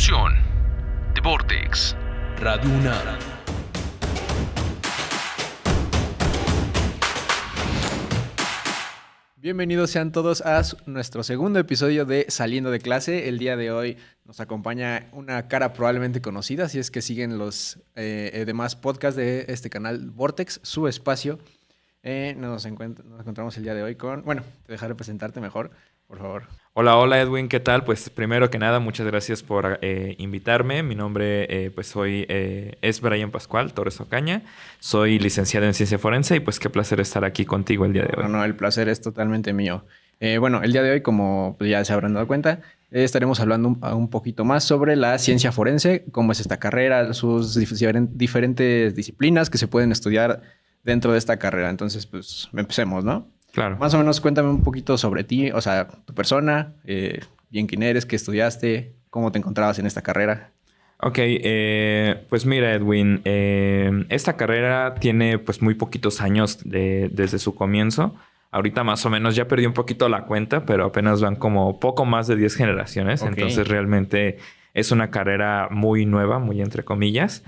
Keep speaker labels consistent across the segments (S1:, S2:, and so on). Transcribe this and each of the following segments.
S1: producción de Vortex Radio UNAM.
S2: Bienvenidos sean todos a nuestro segundo episodio de Saliendo de Clase. El día de hoy nos acompaña una cara probablemente conocida, si es que siguen los demás podcasts de este canal Vortex, su espacio. Nos encontramos el día de hoy con... Bueno, te dejaré presentarte mejor, por favor.
S3: Hola Edwin, ¿qué tal? Pues primero que nada, muchas gracias por invitarme. Mi nombre es Brian Pascual Torres Ocaña. Soy licenciado en Ciencia Forense y pues qué placer estar aquí contigo el día de hoy.
S2: No, el placer es totalmente mío. Bueno, el día de hoy, como pues, ya se habrán dado cuenta, estaremos hablando un poquito más sobre la ciencia forense, cómo es esta carrera, sus diferentes disciplinas que se pueden estudiar dentro de esta carrera. Entonces, pues empecemos, ¿no?
S3: Claro.
S2: Más o menos cuéntame un poquito sobre ti, o sea, tu persona, bien quién eres, qué estudiaste, cómo te encontrabas en esta carrera.
S3: Ok, pues mira Edwin, esta carrera tiene pues muy poquitos años desde su comienzo. Ahorita más o menos ya perdí un poquito la cuenta, pero apenas van como poco más de 10 generaciones. Okay. Entonces realmente es una carrera muy nueva, muy entre comillas.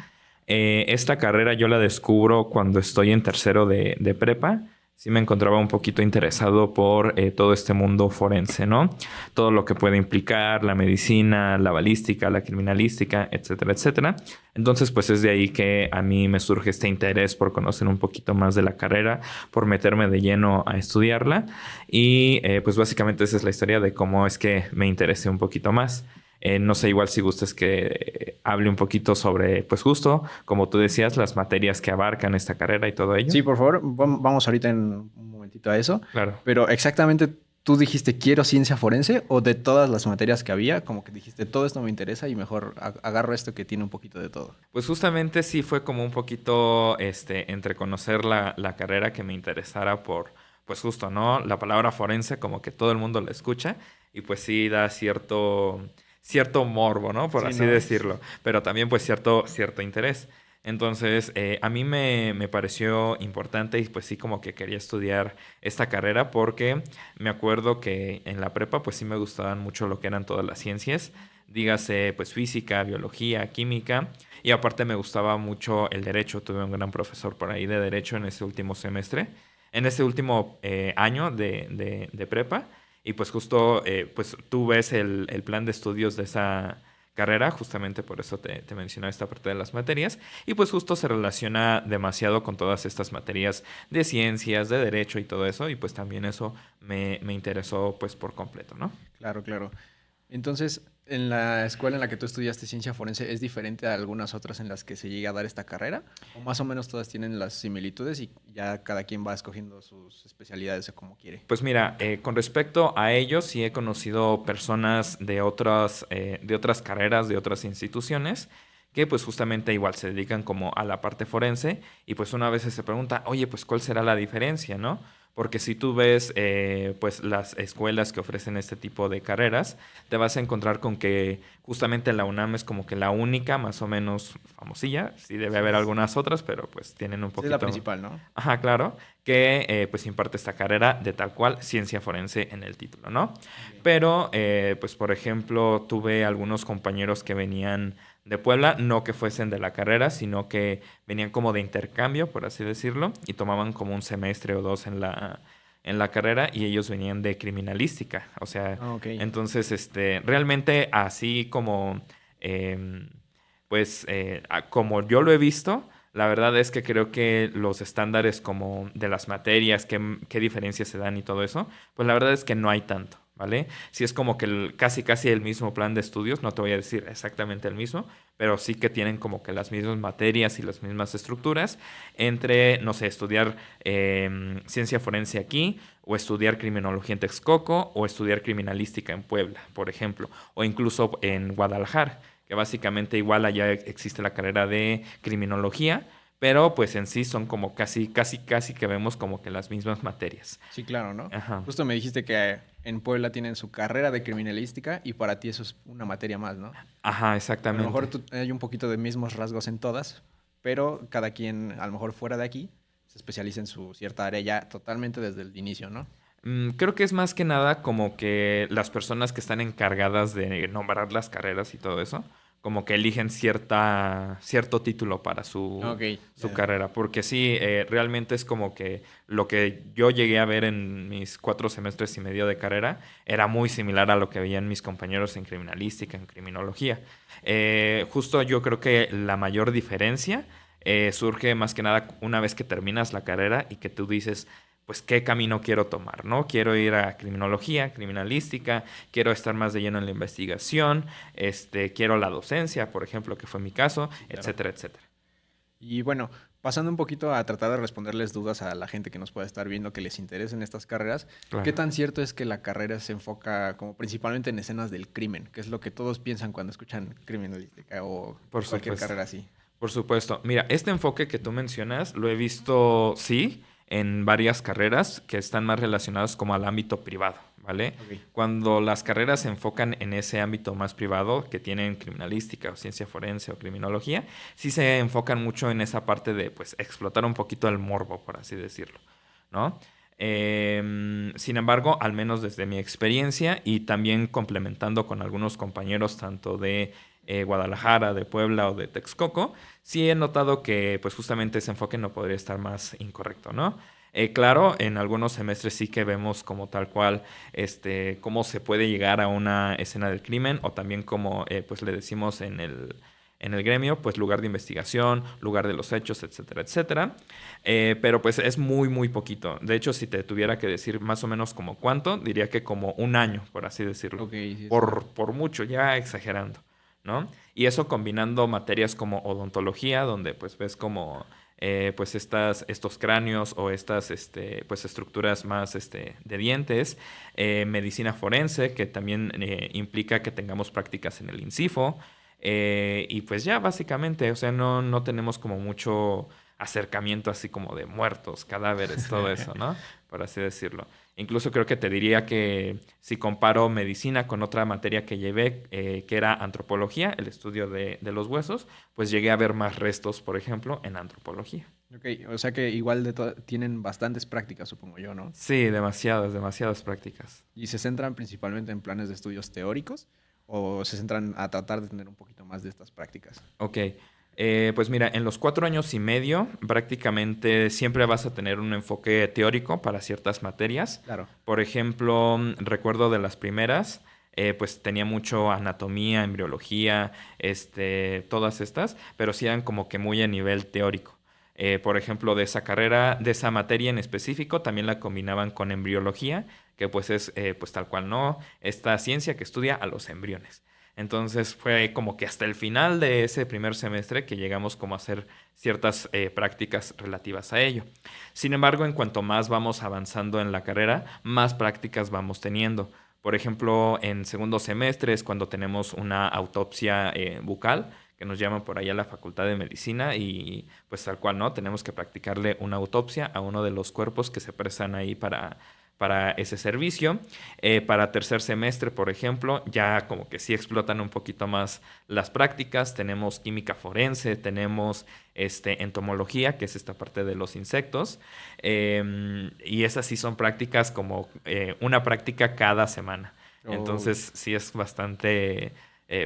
S3: Esta carrera yo la descubro cuando estoy en tercero de prepa. Sí me encontraba un poquito interesado por todo este mundo forense, ¿no? Todo lo que puede implicar la medicina, la balística, la criminalística, etcétera, etcétera. Entonces, pues es de ahí que a mí me surge este interés por conocer un poquito más de la carrera, por meterme de lleno a estudiarla. Y pues básicamente esa es la historia de cómo es que me interesé un poquito más. No sé, igual si gustas que hable un poquito sobre, pues justo, como tú decías, las materias que abarcan esta carrera y todo ello.
S2: Sí, por favor, vamos ahorita en un momentito a eso.
S3: Claro.
S2: Pero exactamente, ¿tú dijiste quiero ciencia forense o de todas las materias que había? Como que dijiste, todo esto me interesa y mejor agarro esto que tiene un poquito de todo.
S3: Pues justamente sí fue como un poquito entre conocer la carrera que me interesara por, pues justo, ¿no? La palabra forense como que todo el mundo la escucha y pues sí da cierto morbo, ¿no? Por así decirlo. Pero también pues cierto interés. Entonces, a mí me pareció importante y pues sí como que quería estudiar esta carrera porque me acuerdo que en la prepa pues sí me gustaban mucho lo que eran todas las ciencias. Dígase pues física, biología, química. Y aparte me gustaba mucho el derecho. Tuve un gran profesor por ahí de derecho en ese último semestre. En ese último año de prepa. Y pues justo, pues tú ves el plan de estudios de esa carrera, justamente por eso te mencionaba esta parte de las materias, y pues justo se relaciona demasiado con todas estas materias de ciencias, de derecho y todo eso, y pues también eso me interesó pues por completo, ¿no?
S2: Claro, claro. Entonces, ¿en la escuela en la que tú estudiaste ciencia forense es diferente a algunas otras en las que se llega a dar esta carrera? ¿O más o menos todas tienen las similitudes y ya cada quien va escogiendo sus especialidades como quiere?
S3: Pues mira, con respecto a ellos, sí he conocido personas de otras carreras, de otras instituciones, que pues justamente igual se dedican como a la parte forense y pues una vez se pregunta, oye, pues ¿cuál será la diferencia, no? Porque si tú ves pues las escuelas que ofrecen este tipo de carreras, te vas a encontrar con que justamente la UNAM es como que la única, más o menos famosilla. Sí debe haber algunas otras, pero pues tienen un poquito...
S2: Sí, es la principal, ¿no?
S3: Ajá, claro. Que pues imparte esta carrera de tal cual ciencia forense en el título, ¿no? Bien. Pero pues por ejemplo tuve algunos compañeros que venían de Puebla, no que fuesen de la carrera, sino que venían como de intercambio, por así decirlo, y tomaban como un semestre o dos en la carrera y ellos venían de criminalística. O sea, entonces, realmente así como, como yo lo he visto, la verdad es que creo que los estándares como de las materias, qué diferencias se dan y todo eso, pues la verdad es que no hay tanto. ¿Vale? Sí es como que casi el mismo plan de estudios, no te voy a decir exactamente el mismo, pero sí que tienen como que las mismas materias y las mismas estructuras entre, no sé, estudiar ciencia forense aquí, o estudiar criminología en Texcoco, o estudiar criminalística en Puebla, por ejemplo, o incluso en Guadalajara, que básicamente igual allá existe la carrera de criminología, pero pues en sí son como casi que vemos como que las mismas materias.
S2: Sí, claro, ¿no?
S3: Ajá.
S2: Justo me dijiste que en Puebla tienen su carrera de criminalística y para ti eso es una materia más, ¿no?
S3: Ajá, exactamente.
S2: A lo mejor hay un poquito de mismos rasgos en todas, pero cada quien, a lo mejor fuera de aquí, se especializa en su cierta área ya totalmente desde el inicio, ¿no?
S3: Creo que es más que nada como que las personas que están encargadas de nombrar las carreras y todo eso, como que eligen cierto título para
S2: Ok,
S3: su
S2: ya.
S3: carrera. Porque sí, realmente es como que lo que yo llegué a ver en mis 4 semestres y medio de carrera era muy similar a lo que veían mis compañeros en criminalística, en criminología. Justo yo creo que la mayor diferencia surge más que nada una vez que terminas la carrera y que tú dices, pues, ¿qué camino quiero tomar? ¿No? Quiero ir a criminología, criminalística, quiero estar más de lleno en la investigación, quiero la docencia, por ejemplo, que fue mi caso,
S2: Sí, claro.
S3: etcétera, etcétera.
S2: Y bueno, pasando un poquito a tratar de responderles dudas a la gente que nos pueda estar viendo que les interesen estas carreras, ¿qué
S3: Claro,
S2: tan cierto es que la carrera se enfoca como principalmente en escenas del crimen? Que es lo que todos piensan cuando escuchan criminalística o
S3: por
S2: cualquier
S3: supuesto.
S2: carrera así.
S3: Por supuesto. Mira, este enfoque que tú mencionas lo he visto, sí, en varias carreras que están más relacionadas como al ámbito privado, ¿vale?
S2: Ok,
S3: Cuando las carreras se enfocan en ese ámbito más privado, que tienen criminalística o ciencia forense o criminología, sí se enfocan mucho en esa parte de, pues, explotar un poquito el morbo, por así decirlo, ¿no? Sin embargo, al menos desde mi experiencia y también complementando con algunos compañeros tanto de Guadalajara, de Puebla o de Texcoco, sí he notado que pues justamente ese enfoque no podría estar más incorrecto, ¿no? Claro, en algunos semestres sí que vemos como tal cual cómo se puede llegar a una escena del crimen o también como pues le decimos en el gremio, pues lugar de investigación, lugar de los hechos, etcétera, etcétera. Pero pues es muy, muy poquito. De hecho, si te tuviera que decir más o menos como cuánto, diría que como un año, por así decirlo.
S2: ok, sí, sí.
S3: Por mucho, ya exagerando, ¿no? Y eso combinando materias como odontología, donde pues ves como pues estos cráneos o estas pues estructuras más de dientes, medicina forense, que también implica que tengamos prácticas en el INCIFO, y pues ya básicamente, o sea, no tenemos como mucho acercamiento así como de muertos, cadáveres, todo eso, ¿no? Por así decirlo. Incluso creo que te diría que si comparo medicina con otra materia que llevé, que era antropología, el estudio de los huesos, pues llegué a ver más restos, por ejemplo, en antropología.
S2: Ok, o sea que igual tienen bastantes prácticas, supongo yo, ¿no?
S3: Sí, demasiadas, demasiadas prácticas.
S2: ¿Y se centran principalmente en planes de estudios teóricos o se centran a tratar de tener un poquito más de estas prácticas?
S3: Ok, pues mira, en los 4 años y medio prácticamente siempre vas a tener un enfoque teórico para ciertas materias.
S2: Claro.
S3: Por ejemplo, recuerdo de las primeras, pues tenía mucho anatomía, embriología, todas estas, pero sí eran como que muy a nivel teórico. Por ejemplo, de esa carrera, de esa materia en específico, también la combinaban con embriología, que pues es pues tal cual, ¿no? Esta ciencia que estudia a los embriones. Entonces fue como que hasta el final de ese primer semestre que llegamos como a hacer ciertas prácticas relativas a ello. Sin embargo, en cuanto más vamos avanzando en la carrera, más prácticas vamos teniendo. Por ejemplo, en segundo semestre es cuando tenemos una autopsia bucal, que nos llaman por ahí a la Facultad de Medicina y pues tal cual, ¿no? Tenemos que practicarle una autopsia a uno de los cuerpos que se prestan ahí para ese servicio. Para tercer semestre, por ejemplo, ya como que sí explotan un poquito más las prácticas. Tenemos química forense, tenemos entomología, que es esta parte de los insectos. Y esas sí son prácticas como una práctica cada semana.
S2: Oh,
S3: Entonces sí es bastante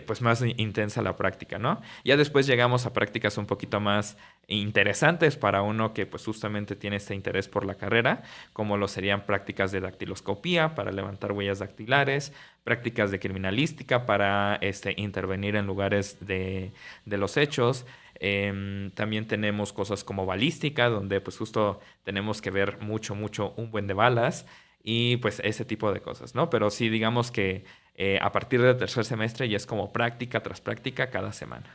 S3: pues más intensa la práctica, ¿no? Ya después llegamos a prácticas un poquito más interesantes para uno que pues justamente tiene este interés por la carrera, como lo serían prácticas de dactiloscopía para levantar huellas dactilares, prácticas de criminalística para intervenir en lugares de los hechos. También tenemos cosas como balística, donde pues justo tenemos que ver mucho, mucho un buen de balas y pues ese tipo de cosas, ¿no? Pero sí, digamos que a partir del tercer semestre ya es como práctica tras práctica cada semana.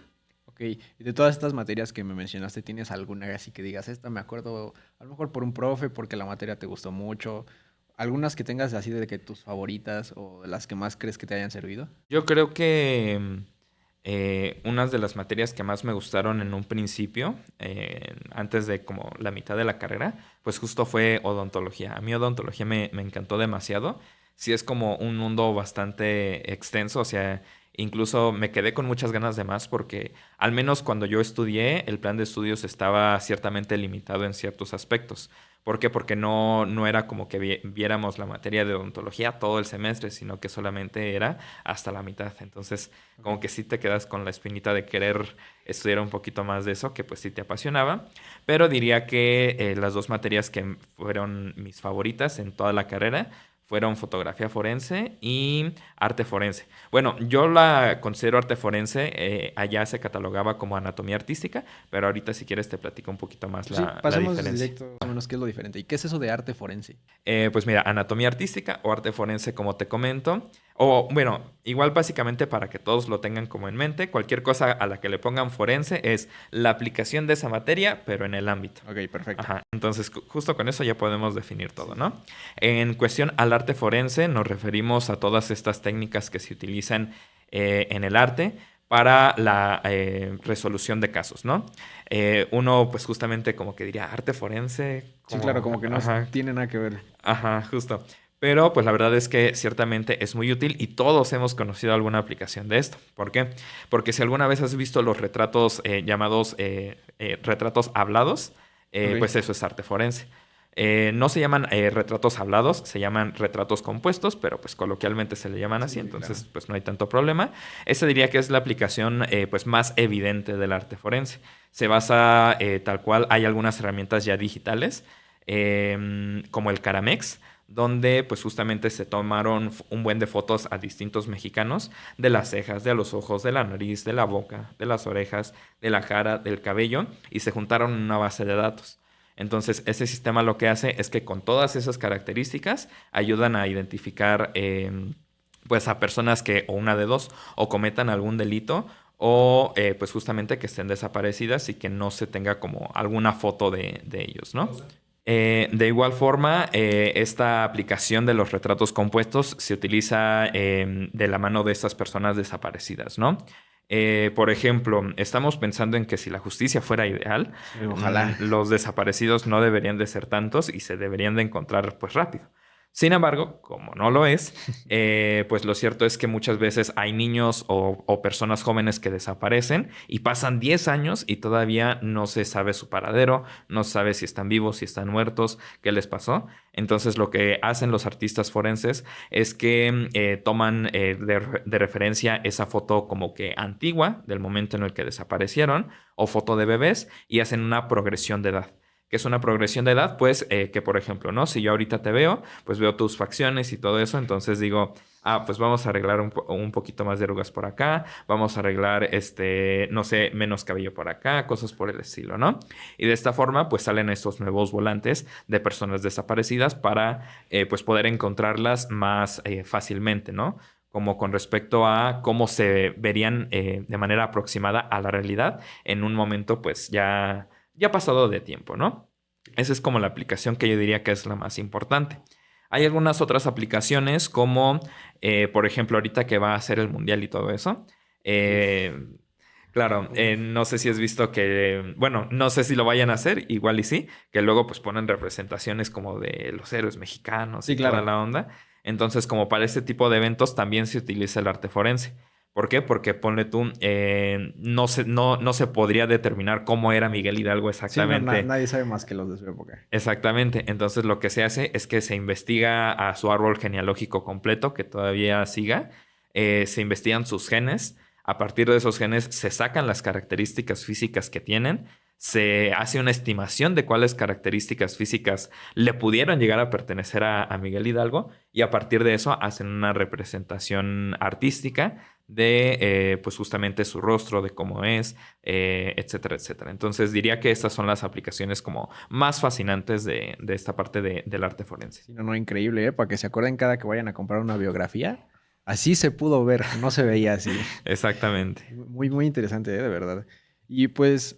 S2: ok. Y de todas estas materias que me mencionaste, ¿tienes alguna así que digas, esta me acuerdo a lo mejor por un profe, porque la materia te gustó mucho? ¿Algunas que tengas así de que tus favoritas o de las que más crees que te hayan servido?
S3: Yo creo que unas de las materias que más me gustaron en un principio, antes de como la mitad de la carrera, pues justo fue odontología. A mí odontología me encantó demasiado. Sí es como un mundo bastante extenso, o sea, incluso me quedé con muchas ganas de más porque al menos cuando yo estudié, el plan de estudios estaba ciertamente limitado en ciertos aspectos. ¿Por qué? Porque no era como que viéramos la materia de odontología todo el semestre, sino que solamente era hasta la mitad. Entonces, como que sí te quedas con la espinita de querer estudiar un poquito más de eso, que pues sí te apasionaba. Pero diría que las dos materias que fueron mis favoritas en toda la carrera fueron fotografía forense y arte forense. Bueno, yo la considero arte forense, allá se catalogaba como anatomía artística, pero ahorita si quieres te platico un poquito más
S2: Sí,
S3: la
S2: pasemos
S3: diferencia.
S2: directo más o menos qué es lo diferente. ¿Y qué es eso de arte forense?
S3: Pues mira, anatomía artística o arte forense, como te comento. O bueno, igual básicamente para que todos lo tengan como en mente, cualquier cosa a la que le pongan forense es la aplicación de esa materia, pero en el ámbito.
S2: Ok, perfecto.
S3: Ajá, entonces justo con eso ya podemos definir todo, ¿no? En cuestión al arte forense nos referimos a todas estas técnicas que se utilizan en el arte para la resolución de casos, ¿no? Uno pues justamente como que diría arte forense.
S2: Sí, claro, como que no
S3: Ajá,
S2: tiene nada que ver.
S3: ajá, justo. Pero pues la verdad es que ciertamente es muy útil y todos hemos conocido alguna aplicación de esto. ¿Por qué? Porque si alguna vez has visto los retratos llamados retratos hablados,
S2: Ok.
S3: pues eso es arte forense. No se llaman retratos hablados, se llaman retratos compuestos, pero pues coloquialmente se le llaman
S2: Sí,
S3: así,
S2: sí,
S3: entonces
S2: claro.
S3: pues no hay tanto problema. Esa diría que es la aplicación pues más evidente del arte forense. Se basa tal cual, hay algunas herramientas ya digitales, como el Caramex, donde pues justamente se tomaron un buen de fotos a distintos mexicanos, de las cejas, de los ojos, de la nariz, de la boca, de las orejas, de la cara, del cabello, y se juntaron en una base de datos. Entonces, ese sistema lo que hace es que con todas esas características ayudan a identificar pues a personas que, o una de dos, o cometan algún delito o pues justamente que estén desaparecidas y que no se tenga como alguna foto de ellos, ¿no? De igual forma, esta aplicación de los retratos compuestos se utiliza de la mano de estas personas desaparecidas, ¿no? Por ejemplo, estamos pensando en que si la justicia fuera ideal,
S2: Ojalá.
S3: los desaparecidos no deberían de ser tantos y se deberían de encontrar pues rápido. Sin embargo, como no lo es, pues lo cierto es que muchas veces hay niños o personas jóvenes que desaparecen y pasan 10 años y todavía no se sabe su paradero, no se sabe si están vivos, si están muertos, qué les pasó. Entonces lo que hacen los artistas forenses es que toman de referencia esa foto como que antigua del momento en el que desaparecieron o foto de bebés y hacen una progresión de edad. ¿Que es una progresión de edad? Pues que, por ejemplo, ¿no? Si yo ahorita te veo, pues veo tus facciones y todo eso, entonces digo, pues vamos a arreglar un poquito más de arrugas por acá, vamos a arreglar, no sé, menos cabello por acá, cosas por el estilo, ¿no? Y de esta forma, pues salen estos nuevos volantes de personas desaparecidas para, pues, poder encontrarlas más fácilmente, ¿no? Como con respecto a cómo se verían de manera aproximada a la realidad en un momento, pues, ya pasado de tiempo, ¿no? Esa es como la aplicación que yo diría que es la más importante. Hay algunas otras aplicaciones como, por ejemplo, ahorita que va a ser el mundial y todo eso. eh, claro, no sé si has visto que, bueno, no sé si lo vayan a hacer, igual y sí, que luego pues ponen representaciones como de los héroes mexicanos
S2: Sí,
S3: y toda
S2: claro.
S3: la onda. Entonces, como para este tipo de eventos también se utiliza el arte forense. ¿Por qué? Porque ponle tú, no se podría determinar cómo era Miguel Hidalgo
S2: Sí, no,
S3: exactamente.
S2: nadie sabe más que los de su época.
S3: Exactamente. Entonces lo que se hace es que se investiga a su árbol genealógico completo, que todavía siga. Se investigan sus genes. A partir de esos genes se sacan las características físicas que tienen. Se hace una estimación de cuáles características físicas le pudieron llegar a pertenecer a Miguel Hidalgo. Y a partir de eso hacen una representación artística de pues justamente su rostro, de cómo es, etcétera, etcétera. Entonces diría que estas son las aplicaciones como más fascinantes de esta parte del arte forense.
S2: Sí, no, no, increíble, ¿eh? Para que se acuerden cada que vayan a comprar una biografía. Así se pudo ver, no se veía así.
S3: Exactamente.
S2: Muy, muy interesante, ¿eh? De verdad. Y pues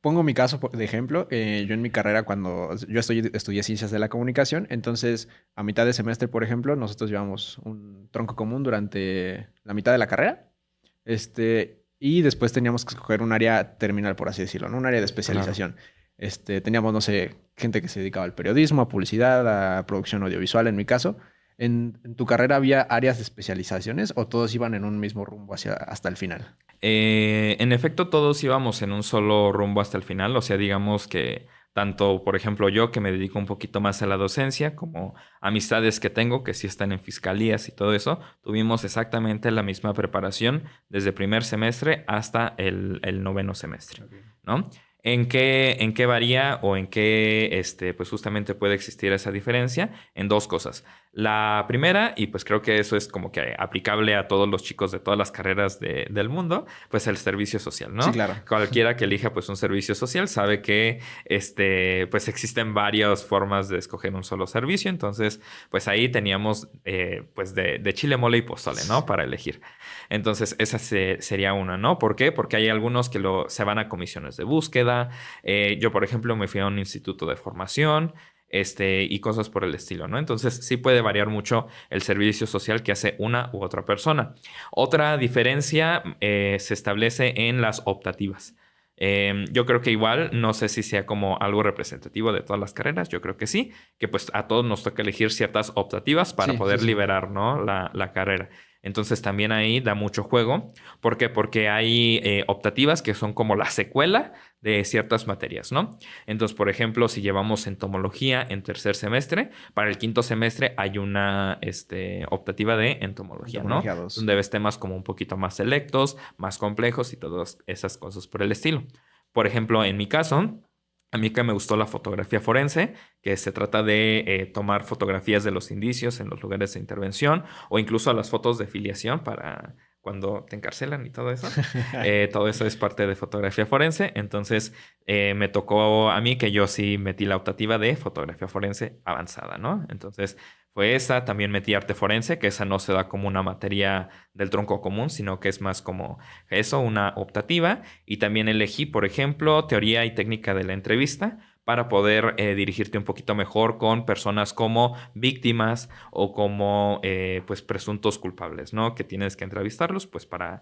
S2: pongo mi caso de ejemplo. Yo en mi carrera, cuando yo estudié ciencias de la comunicación, entonces a mitad de semestre, por ejemplo, nosotros llevamos un tronco común durante la mitad de la carrera. Y después teníamos que escoger un área terminal, por así decirlo, ¿no? Un área de
S3: Claro.
S2: especialización. Teníamos, no sé, gente que se dedicaba al periodismo, a publicidad, a producción audiovisual, en mi caso. ¿En tu carrera había áreas de especializaciones o todos iban en un mismo rumbo hasta el final?
S3: En efecto, todos íbamos en un solo rumbo hasta el final, o sea, digamos que Tanto, por ejemplo, yo que me dedico un poquito más a la docencia, como amistades que tengo que sí están en fiscalías y todo eso, tuvimos exactamente la misma preparación desde primer semestre hasta el noveno semestre, ¿no? En qué varía o en qué pues justamente puede existir esa diferencia? En dos cosas. La primera, y pues creo que eso es como que aplicable a todos los chicos de todas las carreras del mundo, pues el servicio social,
S2: Sí,
S3: ¿no?
S2: claro.
S3: Cualquiera que elija pues un servicio social sabe que pues existen varias formas de escoger un solo servicio. Entonces, pues ahí teníamos pues de chile, mole y pozole, ¿no? Para elegir. Entonces, esa sería una, ¿no? ¿Por qué? Porque hay algunos que se van a comisiones de búsqueda. Yo, por ejemplo, me fui a un instituto de formación. Y cosas por el estilo, ¿no? Entonces, sí puede variar mucho el servicio social que hace una u otra persona. Otra diferencia se establece en las optativas. Yo creo que igual, no sé si sea como algo representativo de todas las carreras, yo creo que sí, que pues a todos nos toca elegir ciertas optativas para
S2: Sí,
S3: poder
S2: sí, sí.
S3: liberar, ¿no? La carrera. Entonces también ahí da mucho juego. ¿Por qué? Porque hay optativas que son como la secuela de ciertas materias, ¿no? Entonces, por ejemplo, si llevamos entomología en tercer semestre, para el quinto semestre hay una optativa de entomología, ¿no?
S2: Entomología 2.
S3: Donde ves temas como un poquito más selectos, más complejos y todas esas cosas por el estilo. Por ejemplo, en mi caso, a mí que me gustó la fotografía forense, que se trata de tomar fotografías de los indicios en los lugares de intervención o incluso las fotos de filiación para cuando te encarcelan y todo eso. Todo eso es parte de fotografía forense. Entonces, me tocó a mí que yo sí metí la optativa de fotografía forense avanzada, ¿no? Entonces, fue esa. También metí arte forense, que esa no se da como una materia del tronco común, sino que es más como eso, una optativa. Y también elegí, por ejemplo, teoría y técnica de la entrevista para poder dirigirte un poquito mejor con personas como víctimas o como pues presuntos culpables, ¿no? Que tienes que entrevistarlos pues para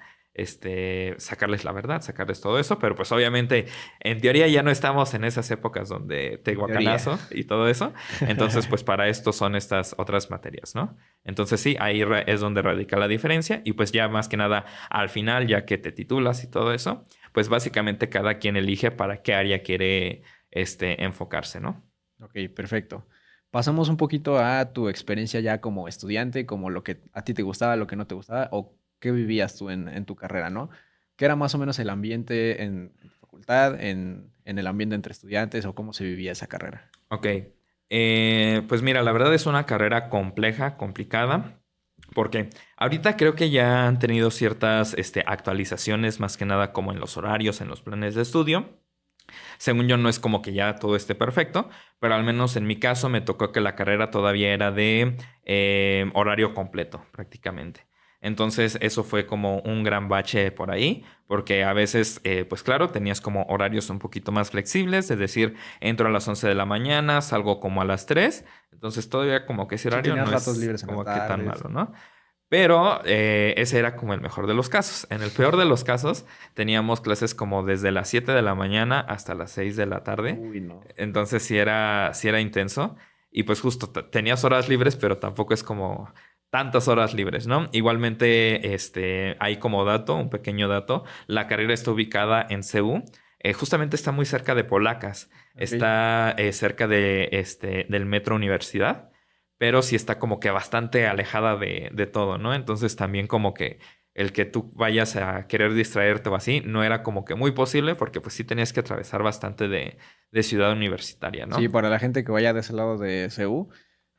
S3: sacarles la verdad, sacarles todo eso, pero pues obviamente en teoría ya no estamos en esas épocas donde te guacanazo y todo eso, entonces pues para esto son estas otras materias, ¿no? Entonces sí, ahí es donde radica la diferencia y pues ya más que nada al final, ya que te titulas y todo eso, pues básicamente cada quien elige para qué área quiere enfocarse, ¿no?
S2: Ok, perfecto. Pasamos un poquito a tu experiencia ya como estudiante, como lo que a ti te gustaba, lo que no te gustaba, o qué vivías tú en tu carrera, ¿no? ¿Qué era más o menos el ambiente en tu facultad, en el ambiente entre estudiantes, o cómo se vivía esa carrera?
S3: Ok. Pues mira, la verdad es una carrera compleja, complicada, porque ahorita creo que ya han tenido ciertas actualizaciones, más que nada como en los horarios, en los planes de estudio. Según yo, no es como que ya todo esté perfecto, pero al menos en mi caso me tocó que la carrera todavía era de horario completo, prácticamente. Entonces, eso fue como un gran bache por ahí, porque a veces, pues claro, tenías como horarios un poquito más flexibles, es decir, entro a las 11 de la mañana, salgo como a las 3. Entonces todavía como que ese
S2: Sí,
S3: horario
S2: tenías
S3: no
S2: ratos
S3: es
S2: libres en las
S3: como que tan
S2: tardes.
S3: malo, ¿no? Pero ese era como el mejor de los casos. En el peor de los casos, teníamos clases como desde las 7 de la mañana hasta las 6 de la tarde.
S2: Uy, no.
S3: Entonces sí era intenso. Y pues justo tenías horas libres, pero tampoco es como tantas horas libres, ¿no? Igualmente, hay como dato, un pequeño dato, la carrera está ubicada en CEU. Justamente está muy cerca de Polacas.
S2: Ok.
S3: Está cerca del Metro Universidad, pero sí está como que bastante alejada de todo, ¿no? Entonces también como que el que tú vayas a querer distraerte o así, no era como que muy posible porque pues sí tenías que atravesar bastante de ciudad universitaria,
S2: Sí,
S3: ¿no?
S2: para la gente que vaya de ese lado de CU,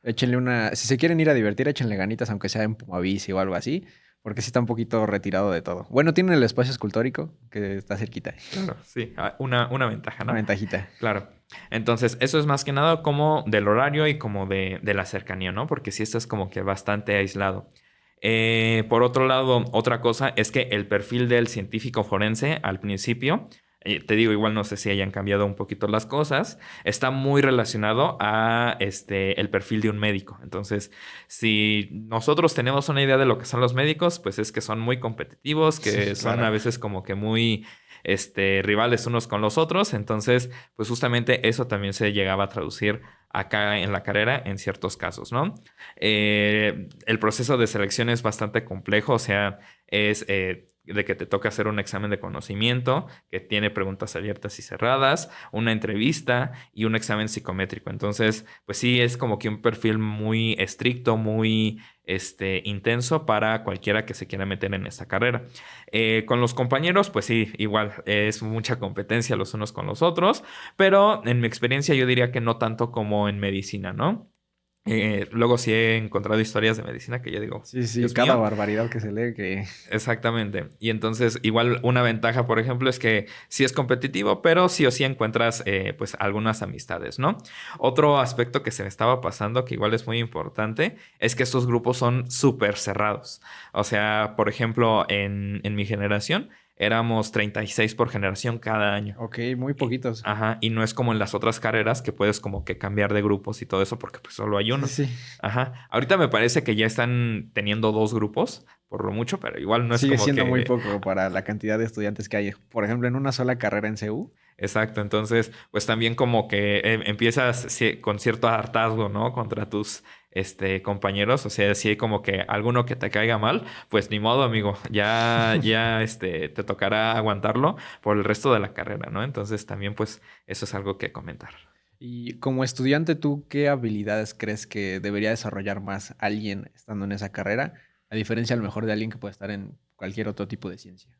S2: échenle una. Si se quieren ir a divertir, échenle ganitas, aunque sea en Pumabici o algo así, porque sí está un poquito retirado de todo. Bueno, tienen el espacio escultórico, que está cerquita.
S3: Claro, sí, una ventaja,
S2: Una
S3: ¿no?
S2: ventajita.
S3: Claro. Entonces, eso es más que nada como del horario y como de la cercanía, ¿no? Porque sí estás como que bastante aislado. Por otro lado, otra cosa es que el perfil del científico forense al principio, te digo, igual no sé si hayan cambiado un poquito las cosas, está muy relacionado a el perfil de un médico. Entonces, si nosotros tenemos una idea de lo que son los médicos, pues es que son muy competitivos, que
S2: Sí,
S3: son
S2: claro.
S3: a veces como que muy rivales unos con los otros. Entonces, pues justamente eso también se llegaba a traducir acá en la carrera en ciertos casos, ¿no? El proceso de selección es bastante complejo, o sea, es de que te toca hacer un examen de conocimiento que tiene preguntas abiertas y cerradas, una entrevista y un examen psicométrico. Entonces, pues sí, es como que un perfil muy estricto, muy intenso para cualquiera que se quiera meter en esta carrera. Con los compañeros, pues sí, igual es mucha competencia los unos con los otros, pero en mi experiencia yo diría que no tanto como en medicina, ¿no? Luego sí he encontrado historias de medicina que yo digo,
S2: Sí, sí,
S3: Dios
S2: cada
S3: mío.
S2: barbaridad que se lee que...
S3: Exactamente. Y entonces, igual una ventaja, por ejemplo, es que sí es competitivo, pero sí o sí encuentras pues algunas amistades, ¿no? Otro aspecto que se me estaba pasando, que igual es muy importante, es que estos grupos son súper cerrados. O sea, por ejemplo, en mi generación éramos 36 por generación cada año.
S2: Ok, muy poquitos.
S3: Ajá, y no es como en las otras carreras que puedes como que cambiar de grupos y todo eso porque pues solo hay
S2: Sí,
S3: uno.
S2: sí.
S3: Ajá. Ahorita me parece que ya están teniendo 2 grupos, por lo mucho, pero igual no es
S2: Sigue
S3: como
S2: siendo muy
S3: que...
S2: poco para la cantidad de estudiantes que hay. Por ejemplo, en una sola carrera en CU.
S3: Exacto. Entonces, pues también como que empiezas con cierto hartazgo, ¿no? Contra tus compañeros. O sea, si hay como que alguno que te caiga mal, pues ni modo, amigo. Ya te tocará aguantarlo por el resto de la carrera, ¿no? Entonces también, pues, eso es algo que comentar.
S2: Y como estudiante, ¿tú qué habilidades crees que debería desarrollar más alguien estando en esa carrera? A diferencia a lo mejor de alguien que puede estar en cualquier otro tipo de ciencia.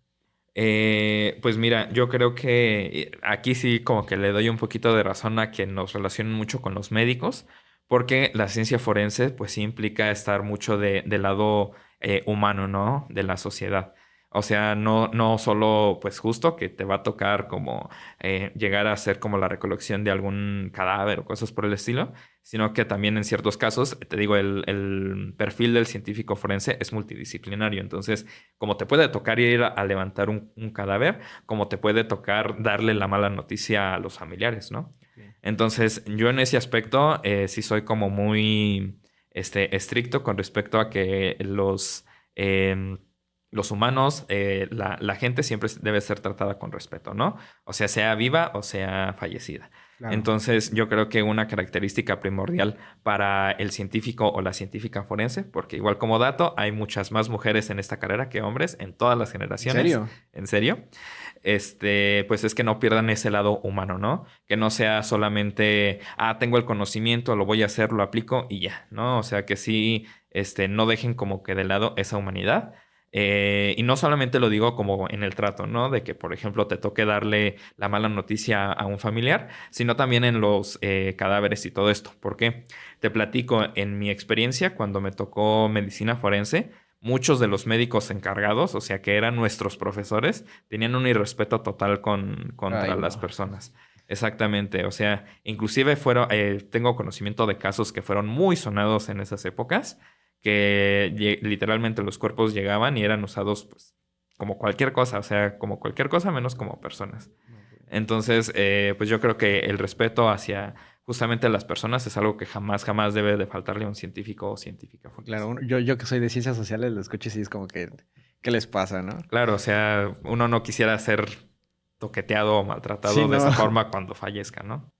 S3: Pues mira, yo creo que aquí sí como que le doy un poquito de razón a que nos relacionen mucho con los médicos, porque la ciencia forense pues sí implica estar mucho del lado humano, ¿no? De la sociedad. O sea, no solo pues justo que te va a tocar como llegar a hacer como la recolección de algún cadáver o cosas por el estilo, sino que también en ciertos casos, te digo, el perfil del científico forense es multidisciplinario. Entonces, como te puede tocar ir a levantar un cadáver, como te puede tocar darle la mala noticia a los familiares, ¿no?
S2: Ok.
S3: Entonces, yo en ese aspecto sí soy como muy estricto con respecto a que los humanos, la gente siempre debe ser tratada con respeto, ¿no? O sea viva o sea fallecida.
S2: Claro.
S3: Entonces, yo creo que una característica primordial para el científico o la científica forense, porque igual como dato, hay muchas más mujeres en esta carrera que hombres en todas las
S2: ¿En
S3: generaciones.
S2: serio?
S3: ¿En serio? Pues es que no pierdan ese lado humano, ¿no? Que no sea solamente, tengo el conocimiento, lo voy a hacer, lo aplico y ya, ¿no? O sea, que sí, no dejen como que de lado esa humanidad. Y no solamente lo digo como en el trato, ¿no? De que, por ejemplo, te toque darle la mala noticia a un familiar, sino también en los cadáveres y todo esto. ¿Por qué? Te platico, en mi experiencia, cuando me tocó medicina forense, muchos de los médicos encargados, o sea, que eran nuestros profesores, tenían un irrespeto total contra
S2: Ay,
S3: las
S2: no.
S3: personas. Exactamente, o sea, inclusive tengo conocimiento de casos que fueron muy sonados en esas épocas que literalmente los cuerpos llegaban y eran usados pues como cualquier cosa, o sea, como cualquier cosa menos como personas.
S2: No, güey.
S3: Entonces, pues yo creo que el respeto hacia justamente las personas es algo que jamás debe de faltarle a un científico o científica forense.
S2: Claro, yo que soy de ciencias sociales, lo escucho y sí es como que, ¿qué les pasa, no?
S3: Claro, o sea, uno no quisiera ser toqueteado o
S2: Sí,
S3: maltratado de
S2: no.
S3: esa forma cuando fallezca, ¿no?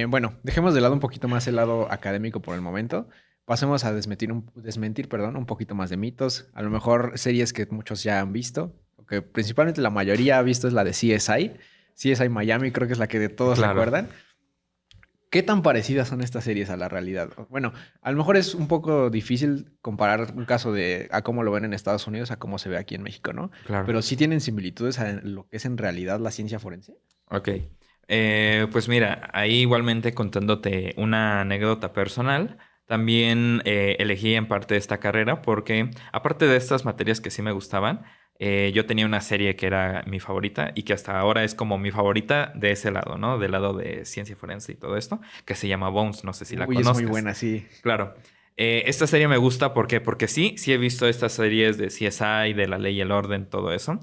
S2: Bueno, dejemos de lado un poquito más el lado académico por el momento. Pasemos a desmentir, perdón, un poquito más de mitos. A lo mejor series que muchos ya han visto, o que principalmente la mayoría ha visto es la de CSI. CSI Miami creo que es la que de todos
S3: Claro.
S2: recuerdan. ¿Qué tan parecidas son estas series a la realidad? Bueno, a lo mejor es un poco difícil comparar un caso de a cómo lo ven en Estados Unidos a cómo se ve aquí en México, ¿no?
S3: Claro.
S2: Pero sí tienen similitudes a lo que es en realidad la ciencia forense.
S3: Ok. Pues mira, ahí igualmente contándote una anécdota personal, también elegí en parte esta carrera porque aparte de estas materias que sí me gustaban, yo tenía una serie que era mi favorita y que hasta ahora es como mi favorita de ese lado, ¿no? Del lado de ciencia forense y todo esto, que se llama Bones, no sé si la
S2: Uy, es muy
S3: conozcas.
S2: buena, sí.
S3: Claro. Esta serie me gusta porque sí he visto estas series de CSI, de La Ley y el Orden, todo eso,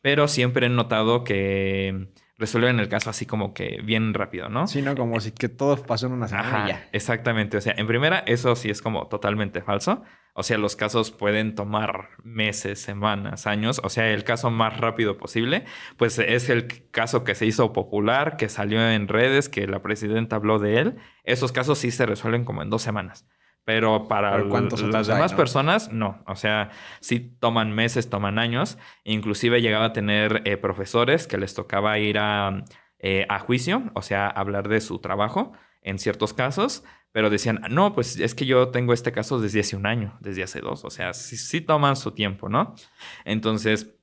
S3: pero siempre he notado que resuelven el caso así como que bien rápido, ¿no?
S2: Sí, ¿no? Como si que todo pasó en una semana y
S3: Ajá,
S2: ya.
S3: exactamente. O sea, en primera, eso sí es como totalmente falso. O sea, los casos pueden tomar meses, semanas, años. O sea, el caso más rápido posible, pues es el caso que se hizo popular, que salió en redes, que la presidenta habló de él. Esos casos sí se resuelven como en 2 semanas. Pero para
S2: ¿Pero cuántos
S3: las
S2: otros hay,
S3: demás
S2: no?
S3: personas, no. O sea, sí toman meses, toman años. Inclusive llegaba a tener profesores que les tocaba ir a juicio, o sea, hablar de su trabajo en ciertos casos, pero decían, no, pues es que yo tengo este caso desde hace un año, desde hace dos. O sea, sí toman su tiempo, ¿no? Entonces,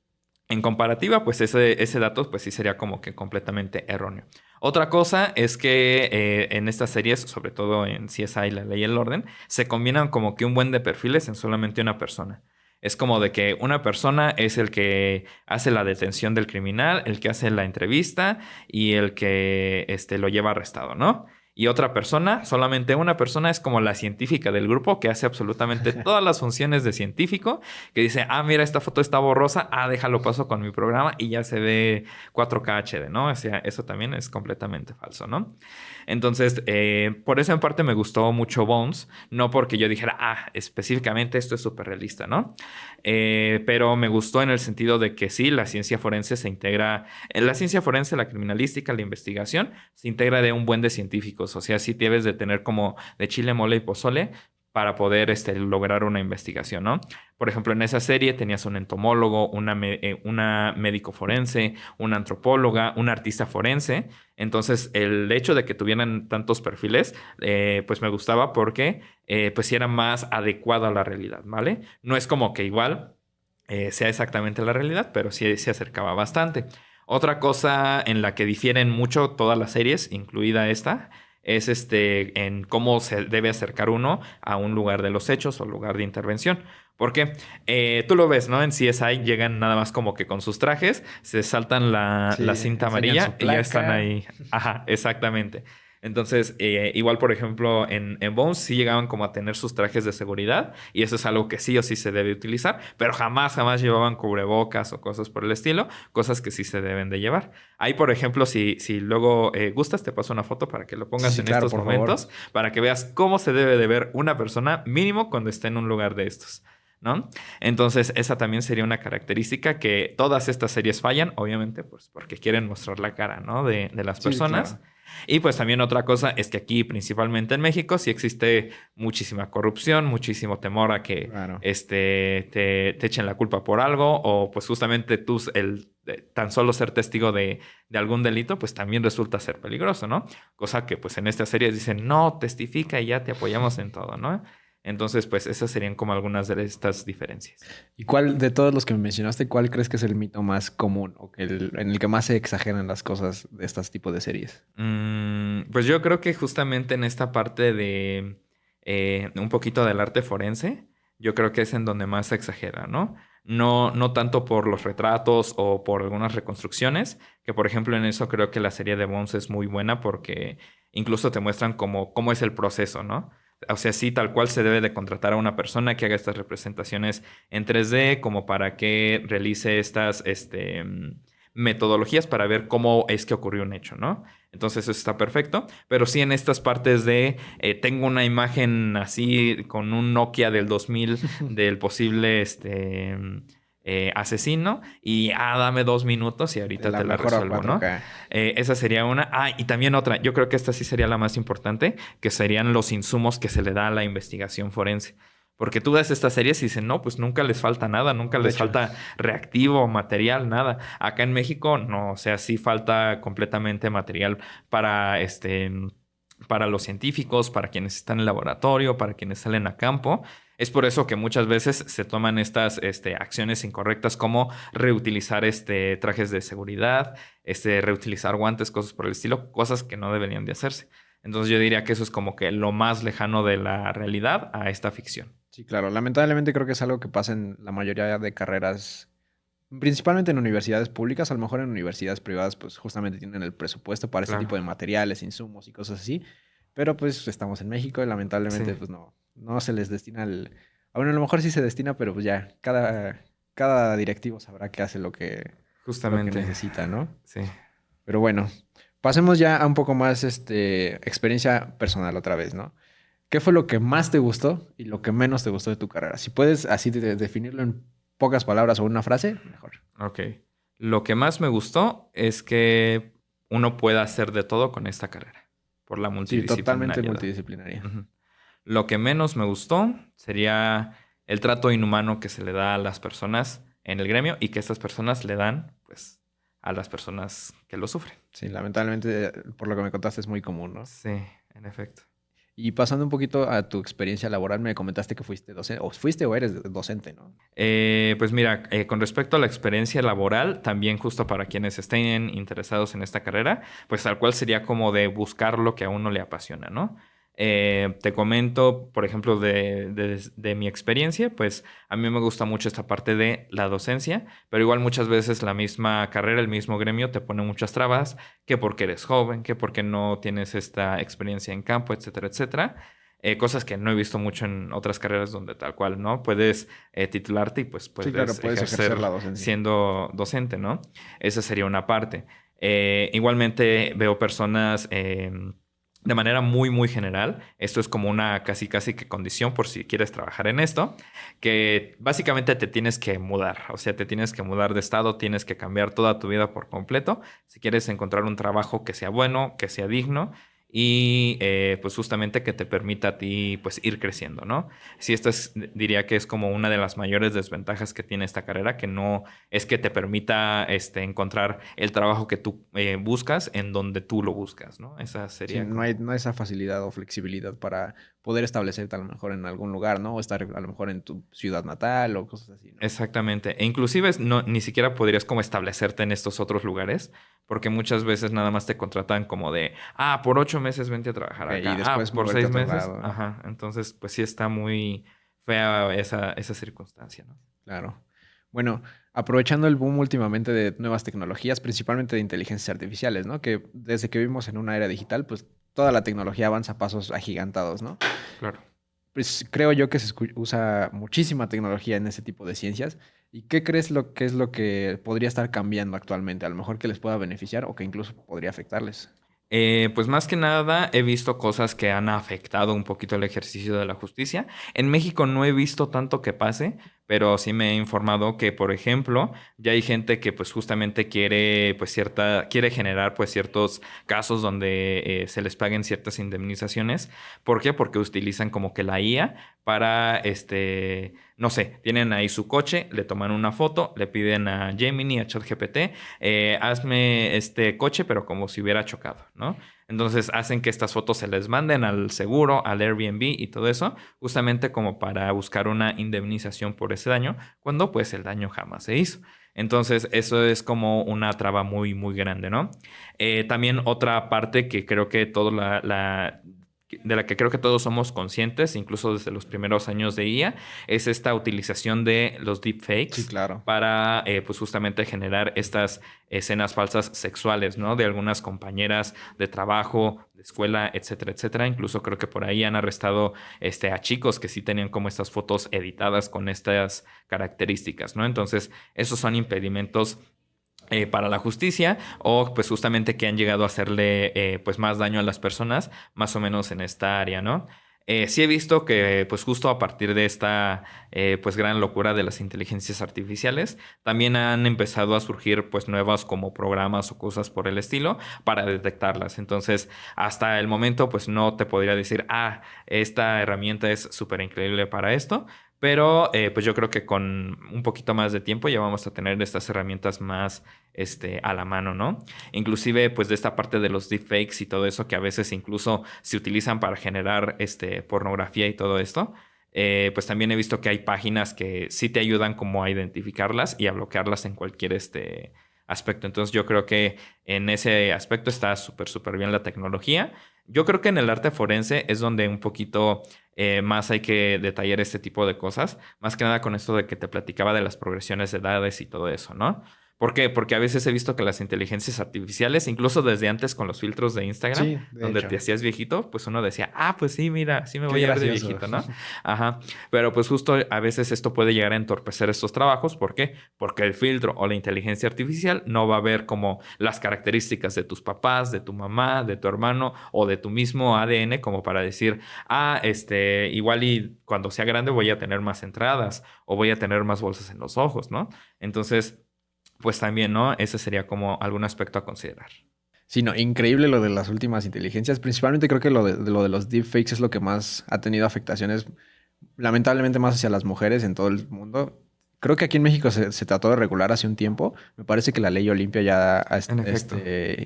S3: en comparativa, pues ese dato, pues sí sería como que completamente erróneo. Otra cosa es que en estas series, sobre todo en CSI, La Ley y el Orden, se combinan como que un buen de perfiles en solamente una persona. Es como de que una persona es el que hace la detención del criminal, el que hace la entrevista y el que lo lleva arrestado, ¿no? Y otra persona, solamente una persona, es como la científica del grupo que hace absolutamente todas las funciones de científico, que dice, ah, mira, esta foto está borrosa, ah, déjalo paso con mi programa y ya se ve 4K HD, ¿no? O sea, eso también es completamente falso, ¿no? Entonces, por esa parte me gustó mucho Bones, no porque yo dijera, ah, específicamente esto es súper realista, ¿no? Pero me gustó en el sentido de que sí, la ciencia forense se integra, en la ciencia forense, la criminalística, la investigación, se integra de un buen de científicos, o sea, sí debes de tener como de chile, mole y pozole para poder lograr una investigación, ¿no? Por ejemplo, en esa serie tenías un entomólogo, una médico forense, una antropóloga, un artista forense. Entonces, el hecho de que tuvieran tantos perfiles, pues me gustaba porque pues sí era más adecuado a la realidad, ¿vale? No es como que igual sea exactamente la realidad, pero sí se acercaba bastante. Otra cosa en la que difieren mucho todas las series, incluida esta, es en cómo se debe acercar uno a un lugar de los hechos o lugar de intervención. Porque tú lo ves, ¿no? En CSI llegan nada más como que con sus trajes, se saltan
S2: Sí,
S3: la cinta
S2: enseñan su
S3: amarilla y ya están
S2: placa.
S3: ahí. Ajá, exactamente. Entonces, igual, por ejemplo, en Bones sí llegaban como a tener sus trajes de seguridad y eso es algo que sí o sí se debe utilizar, pero jamás llevaban cubrebocas o cosas por el estilo, cosas que sí se deben de llevar. Ahí, por ejemplo, si luego gustas, te paso una foto para que lo
S2: Sí,
S3: pongas
S2: sí,
S3: en
S2: claro,
S3: estos
S2: por favor.
S3: momentos, para que veas cómo se debe de ver una persona mínimo cuando esté en un lugar de estos, ¿no? Entonces, esa también sería una característica que todas estas series fallan, obviamente, pues porque quieren mostrar la cara, ¿no? De las
S2: Sí,
S3: personas.
S2: claro.
S3: Y pues también otra cosa es que aquí, principalmente en México, sí existe muchísima corrupción, muchísimo temor a que
S2: Claro.
S3: te echen la culpa por algo o pues justamente tú, tan solo ser testigo de algún delito, pues también resulta ser peligroso, ¿no? Cosa que pues en estas series dicen, no, testifica y ya te apoyamos en todo, ¿no? Entonces, pues esas serían como algunas de estas diferencias.
S2: ¿Y cuál de todos los que me mencionaste, cuál crees que es el mito más común o que en el que más se exageran las cosas de estos tipos de series?
S3: Pues yo creo que justamente en esta parte de un poquito del arte forense, yo creo que es en donde más se exagera, ¿no? No tanto por los retratos o por algunas reconstrucciones, que por ejemplo en eso creo que la serie de Bones es muy buena porque incluso te muestran cómo es el proceso, ¿no? O sea, sí, tal cual se debe de contratar a una persona que haga estas representaciones en 3D como para que realice estas metodologías para ver cómo es que ocurrió un hecho, ¿no? Entonces eso está perfecto, pero sí en estas partes de tengo una imagen así con un Nokia del 2000 del posible asesino y dame 2 minutos y
S2: De
S3: ahorita
S2: la
S3: te la
S2: mejor a
S3: resuelvo, ¿no?
S2: 4K.
S3: Esa sería una. Y también otra, yo creo que esta sí sería la más importante, que serían los insumos que se le da a la investigación forense. Porque tú ves estas series y dicen, no, pues nunca les falta nada, nunca
S2: No, de
S3: les
S2: hecho.
S3: falta reactivo, material, nada. Acá en México, no, o sea, sí falta completamente material para para los científicos, para quienes están en el laboratorio, para quienes salen a campo. Es por eso que muchas veces se toman estas acciones incorrectas como reutilizar trajes de seguridad, reutilizar guantes, cosas por el estilo, cosas que no deberían de hacerse. Entonces yo diría que eso es como que lo más lejano de la realidad a esta ficción.
S2: Sí, claro. Lamentablemente creo que es algo que pasa en la mayoría de carreras, principalmente en universidades públicas. A lo mejor en universidades privadas, pues justamente tienen el presupuesto para este
S3: Claro.
S2: tipo de materiales, insumos y cosas así. Pero pues estamos en México y
S3: Sí,
S2: lamentablemente pues no se les destina el... Bueno, a lo mejor sí se destina, pero pues ya cada directivo sabrá qué hace lo que
S3: justamente.
S2: necesita, ¿no?
S3: Sí.
S2: Pero bueno, pasemos ya a un poco más experiencia personal otra vez, ¿no? ¿Qué fue lo que más te gustó y lo que menos te gustó de tu carrera? Si puedes así definirlo en pocas palabras o una frase, mejor.
S3: Ok. Lo que más me gustó es que uno pueda hacer de todo con esta carrera, por la
S2: Sí, totalmente
S3: multidisciplinariedad.
S2: multidisciplinaria.
S3: Ujú. Lo que menos me gustó sería el trato inhumano que se le da a las personas en el gremio y que estas personas le dan, pues, a las personas que lo sufren.
S2: Sí, lamentablemente, por lo que me contaste, es muy común, ¿no?
S3: Sí, en efecto.
S2: Y pasando un poquito a tu experiencia laboral, me comentaste que fuiste docente, o fuiste o eres docente, ¿no?
S3: Pues mira, con respecto a la experiencia laboral, también justo para quienes estén interesados en esta carrera, pues tal cual sería como de buscar lo que a uno le apasiona, ¿no? Te comento, por ejemplo, de mi experiencia, pues a mí me gusta mucho esta parte de la docencia, pero igual muchas veces la misma carrera, el mismo gremio te pone muchas trabas, que porque eres joven, que porque no tienes esta experiencia en campo, etcétera, etcétera. Cosas que no he visto mucho en otras carreras donde tal cual, ¿no? Puedes titularte y pues
S2: Sí, claro,
S3: puedes
S2: puedes ejercer la docencia.
S3: siendo docente, ¿no? Esa sería una parte. Igualmente veo personas de manera muy, muy general. Esto es como una casi, casi que condición por si quieres trabajar en esto, que básicamente te tienes que mudar. O sea, te tienes que mudar de estado, tienes que cambiar toda tu vida por completo si quieres encontrar un trabajo que sea bueno, que sea digno y pues justamente que te permita a ti pues ir creciendo, ¿no? Sí, diría que es como una de las mayores desventajas que tiene esta carrera, que no es que te permita encontrar el trabajo que tú buscas en donde tú lo buscas, ¿no? Esa
S2: Sí,
S3: sería
S2: no
S3: como...
S2: hay, no hay esa facilidad o flexibilidad para poder establecerte a lo mejor en algún lugar, ¿no? O estar a lo mejor en tu ciudad natal o cosas así, ¿no?
S3: Exactamente. E inclusive no, ni siquiera podrías como establecerte en estos otros lugares, porque muchas veces nada más te contratan como de, por 8 meses vente a trabajar
S2: Ok, y
S3: acá,
S2: después
S3: por
S2: moverte a
S3: seis
S2: otro
S3: meses.
S2: lado, ¿no?
S3: Ajá. Entonces, pues sí está muy fea esa circunstancia, ¿no?
S2: Claro. Bueno, aprovechando el boom últimamente de nuevas tecnologías, principalmente de inteligencias artificiales, ¿no? Que desde que vivimos en una era digital, pues toda la tecnología avanza a pasos agigantados, ¿no?
S3: Claro.
S2: Pues creo yo que usa muchísima tecnología en ese tipo de ciencias. ¿Y qué crees lo que es lo que podría estar cambiando actualmente? A lo mejor que les pueda beneficiar o que incluso podría afectarles.
S3: Pues más que nada he visto cosas que han afectado un poquito el ejercicio de la justicia. En México no he visto tanto que pase, pero sí me he informado que, por ejemplo, ya hay gente que pues justamente quiere generar pues ciertos casos donde se les paguen ciertas indemnizaciones. ¿Por qué? Porque utilizan como que la IA para no sé, tienen ahí su coche, le toman una foto, le piden a Gemini, a ChatGPT, hazme este coche, pero como si hubiera chocado, ¿no? Entonces hacen que estas fotos se les manden al seguro, al Airbnb y todo eso, justamente como para buscar una indemnización por ese daño, cuando pues el daño jamás se hizo. Entonces eso es como una traba muy, muy grande, ¿no? También otra parte que creo que de la que creo que todos somos conscientes, incluso desde los primeros años de IA, es esta utilización de los
S2: Sí,
S3: deepfakes
S2: claro.
S3: para, pues justamente generar estas escenas falsas sexuales, ¿no? De algunas compañeras de trabajo, de escuela, etcétera, etcétera. Incluso creo que por ahí han arrestado a chicos que sí tenían como estas fotos editadas con estas características, ¿no? Entonces, esos son impedimentos para la justicia o pues justamente que han llegado a hacerle pues más daño a las personas más o menos en esta área, ¿no? Sí he visto que pues justo a partir de esta pues gran locura de las inteligencias artificiales también han empezado a surgir pues nuevas como programas o cosas por el estilo para detectarlas. Entonces hasta el momento pues no te podría decir esta herramienta es súper increíble para esto. Pero pues yo creo que con un poquito más de tiempo ya vamos a tener estas herramientas más a la mano, ¿no? Inclusive pues de esta parte de los deepfakes y todo eso que a veces incluso se utilizan para generar pornografía y todo esto. Pues también he visto que hay páginas que sí te ayudan como a identificarlas y a bloquearlas en cualquier aspecto. Entonces yo creo que en ese aspecto está súper, súper bien la tecnología. Yo creo que en el arte forense es donde un poquito más hay que detallar este tipo de cosas. Más que nada con esto de que te platicaba de las progresiones de edades y todo eso, ¿no? ¿Por qué? Porque a veces he visto que las inteligencias artificiales, incluso desde antes con los filtros de Instagram,
S2: Sí, de
S3: donde
S2: hecho.
S3: te hacías viejito, pues uno decía, pues sí, mira, sí me
S2: Qué
S3: voy a ver de
S2: gracioso.
S3: viejito, ¿no? Ajá. Pero pues justo a veces esto puede llegar a entorpecer estos trabajos. ¿Por qué? Porque el filtro o la inteligencia artificial no va a ver como las características de tus papás, de tu mamá, de tu hermano o de tu mismo ADN como para decir, igual y cuando sea grande voy a tener más entradas o voy a tener más bolsas en los ojos, ¿no? Entonces, pues también, ¿no? Ese sería como algún aspecto a considerar.
S2: Sí, no, increíble lo de las últimas inteligencias. Principalmente creo que lo de los deepfakes es lo que más ha tenido afectaciones, lamentablemente más hacia las mujeres en todo el mundo. Creo que aquí en México se trató de regular hace un tiempo. Me parece que la ley Olimpia ya
S3: En efecto.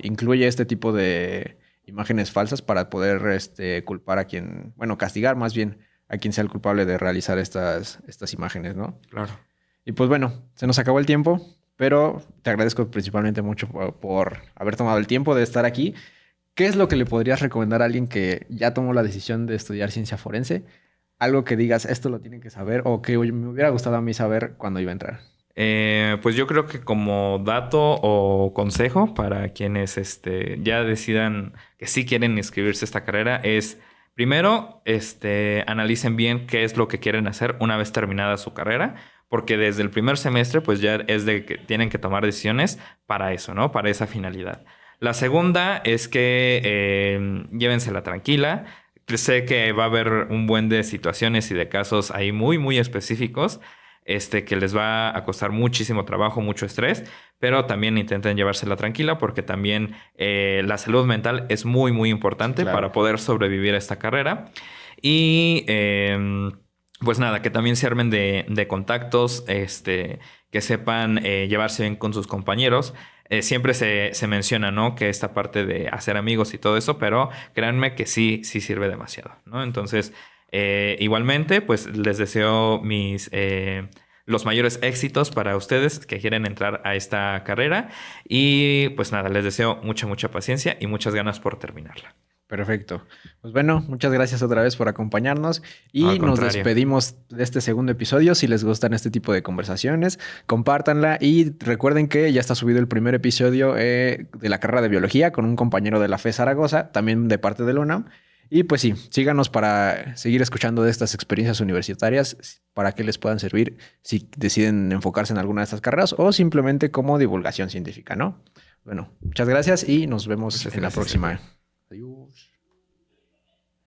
S2: incluye este tipo de imágenes falsas para poder culpar a quien, bueno, castigar más bien a quien sea el culpable de realizar estas imágenes, ¿no?
S3: Claro.
S2: Y pues bueno, se nos acabó el tiempo, pero te agradezco principalmente mucho por haber tomado el tiempo de estar aquí. ¿Qué es lo que le podrías recomendar a alguien que ya tomó la decisión de estudiar ciencia forense? Algo que digas, esto lo tienen que saber o que me hubiera gustado a mí saber cuando iba a entrar.
S3: Pues yo creo que como dato o consejo para quienes ya decidan que sí quieren inscribirse a esta carrera es, primero, analicen bien qué es lo que quieren hacer una vez terminada su carrera, porque desde el primer semestre pues ya es de que tienen que tomar decisiones para eso, ¿no? Para esa finalidad. La segunda es que llévensela tranquila. Sé que va a haber un buen de situaciones y de casos ahí muy, muy específicos que les va a costar muchísimo trabajo, mucho estrés, pero también intenten llevársela tranquila porque también la salud mental es muy, muy importante
S2: Claro.
S3: para poder sobrevivir a esta carrera. Y pues nada, que también se armen de contactos, que sepan llevarse bien con sus compañeros. Siempre se menciona, ¿no? Que esta parte de hacer amigos y todo eso, pero créanme que sí sirve demasiado, ¿no? Entonces, igualmente, pues les deseo los mayores éxitos para ustedes que quieren entrar a esta carrera. Y pues nada, les deseo mucha paciencia y muchas ganas por terminarla.
S2: Perfecto. Pues bueno, muchas gracias otra vez por acompañarnos
S3: No,
S2: y
S3: al
S2: nos
S3: contrario.
S2: despedimos de este segundo episodio. Si les gustan este tipo de conversaciones, compártanla y recuerden que ya está subido el primer episodio de la carrera de biología con un compañero de la FE Zaragoza, también de parte de la UNAM. Y pues sí, síganos para seguir escuchando de estas experiencias universitarias para que les puedan servir si deciden enfocarse en alguna de estas carreras o simplemente como divulgación científica, ¿no? Bueno, muchas gracias y nos vemos
S3: Muchas
S2: en la
S3: gracias,
S2: próxima.
S3: Sergio.
S2: Adiós.